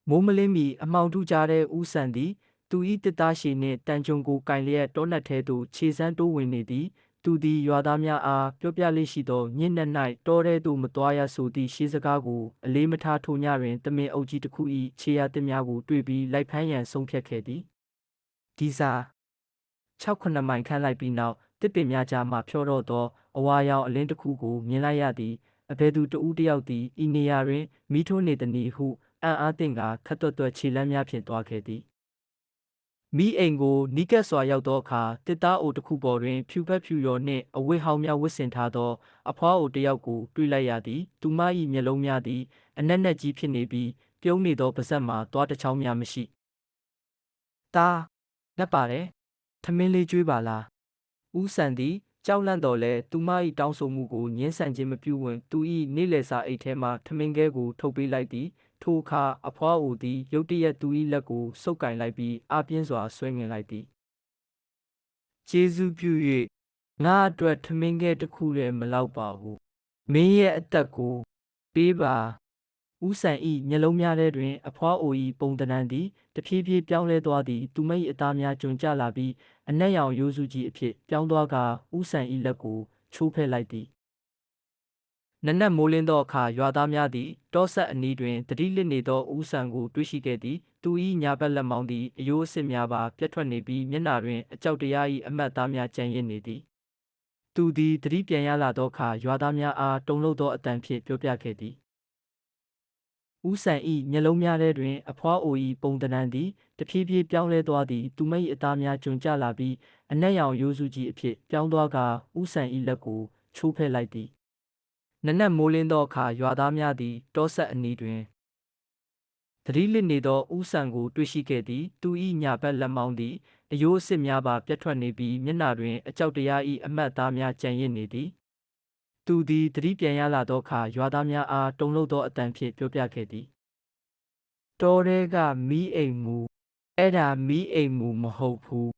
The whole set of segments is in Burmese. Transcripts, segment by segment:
မိုးမလင်းမီအမှောင်ထူးကြတဲ့ဦးဆန်သည်သူ၏တစ်သားရှည်နှင့်တန်ကြုံကိုကင်လျက်တောနက်ထဲသို့ခြေစမ်းတိုးဝင်နေသည်သူသည်ရွာသားများအားပြောပြလေးရှိသောညဉ့်နက်၌တောထဲသို့မသွားရဆိုသည့်ရှေးစကားကိုအလေးမထားထိုညတွင်သမင်အုပ်ကြီးတစ်ခု၏ခြေရာသစ်များကိုတွေ့ပြီးလိုက်ဖမ်းရန်ဆုံးဖြတ်ခဲ့သည်ဒီစာ6-9 မိုင်ခန့်လိုက်ပြီးနောက်တစ်ပင်များကြားမှဖြောတော့သောအဝါရောင်အလင်းတစ်ခုကိုမြင်လိုက်ရသည်အဘယ်သူတဦးတစ်ယောက်သည်ဤနေရာတွင်မိထိုးနေသည်နည်းဟုအံ့အားသင့်ကာခက်တွတ်တွတ်ခြေလမ်းများဖြင့်သွားခဲ့သည်မိအိမ်ကိုနီးကပ်စွာရောက်သောအခါတစ်သားအိုတစ်ခုပေါ်တွင်ဖြူဖက်ဖြူရောနှင့်အဝတ်ဟောင်းများဝတ်ဆင်ထားသောအဖွားအိုတစ်ယောက်ကိုတွေ့လိုက်ရသည်သူမ၏မျက်လုံးများသည်အနက်နက်ကြီးဖြစ်နေပြီးပြုံးနေသောပါးစပ်မှာသွားတစ်ချောင်းများမရှိသားငတ်ပါတယ်ထမင်းလေးကျွေးပါလားဦးဆန်သည်ကြောက်လန့်တော်လဲသူမ၏တောင်းဆိုမှုကိုငြင်းဆန်ခြင်းမပြုဝံ့သူ၏နေ့လယ်စာအိတ်ထဲမှထမင်းခဲကိုထုတ်ပေးလိုက်သည်ထိုအခါအဖွားအိုသည်ရုတ်တရက်သူ၏လက်ကိုဆုပ်ကိုင်လိုက်ပြီးအားပြင်းစွာဆွဲငင်လိုက်သည်ကျေးဇူးပြု၍ငါအတွက်ထမင်းခဲတစ်ခုလည်းမလောက်ပါဘူးမင်းရဲ့အသက်ကိုပေးပါဦးဆန်၏မျက်လုံးများထဲတွင်အဖွားအို၏ပုံသဏ္ဍာန်သည်တဖြည်းဖြည်းပြောင်းလဲသွားသည်သူမ၏အသားများကျွံကျလာပြီးအနက်ရောင်ရိုးစုကြီးအဖြစ်ပြောင်းသွားကာဦးဆန်၏လက်ကိုချိုးဖဲ့လိုက်သည်နနက်မိုးလင်းသောအခါရွာသားများသည်တောဆက်အနီးတွင်သတိလစ်နေသောဦးဆန်ကိုတွေ့ရှိခဲ့သည်သူ၏ညာဘက်လက်မောင်းသည်အယိုးအဆစ်များပါပြတ်ထွက်နေပြီးမျက်နှာတွင်အကြောက်တရား၏အမှတ်အသားများကျန်ရစ်နေသည်သူသည်သတိပြန်ရလာသောအခါရွာသားများအားတုန်လှုပ်သောအတန်ဖြင့်ပြောပြခဲ့သည်ဦးဆန်၏မျက်လုံးများထဲတွင်အဖွားအို၏ပုံသဏ္ဍာန်သည်တဖြည်းဖြည်းပြောင်းလဲသွားသည်သူမ၏အသားများကျွံကျလာပြီးအနက်ရောင်ရိုးစုကြီးအဖြစ်ပြောင်းသွားကာဦးဆန်၏လက်ကိုချိုးဖဲ့လိုက်သည်နနက်မိုးလင်းသောအခါရွာသားများသည်တောဆက်အနီးတွင်သတိလစ်နေသောဦးဆန်ကိုတွေ့ရှိခဲ့သည်သူ၏ညာဘက်လက်မောင်းသည်အယိုးအဆစ်များပါပြတ်ထွက်နေပြီးမျက်နှာတွင်အကြောက်တရား၏အမှတ်အသားများကျန်ရစ်နေသည်သူသည်သတိပြန်ရလာသောအခါရွာသားများအားတုန်လှုပ်သောအတန်ဖြင့်ပြောပြခဲ့သည်တောထဲကမီးအိမ်မူအဲ့ဒါမီးအိမ်မူမဟုတ်ဘူး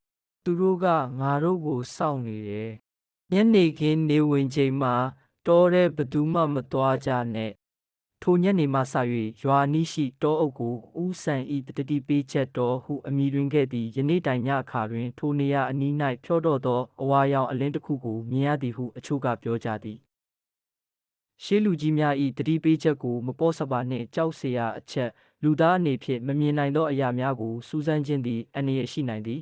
သူတို့ကငါတို့ကိုစောင့်နေတယ်ညနေခင်းနေဝင်ချိန်မှာတောထဲဘယ်သူမှမသွားကြနဲ့ထိုညနေမှစ၍ရွာနီးရှိတောအုပ်ကိုဦးဆန်၏တတိပေးချက်တော်ဟုအမည်တွင်ခဲ့သည်ယနေ့တိုင်ညအခါတွင်ထိုနေရာအနီး၌ဖြောတော့သောအဝါရောင်အလင်းတစ်ခုကိုမြင်ရသည်ဟုအချို့ကပြောကြသည်ရှေးလူကြီးများ၏တတိပေးချက်ကိုမပေါ့ဆပါနှင့်ကြောက်เสียအချက်လူသားအနေဖြင့်မမြင်နိုင်သောအရာများကိုစူးစမ်းခြင်းသည်အန္တရာယ်ရှိနိုင်သည်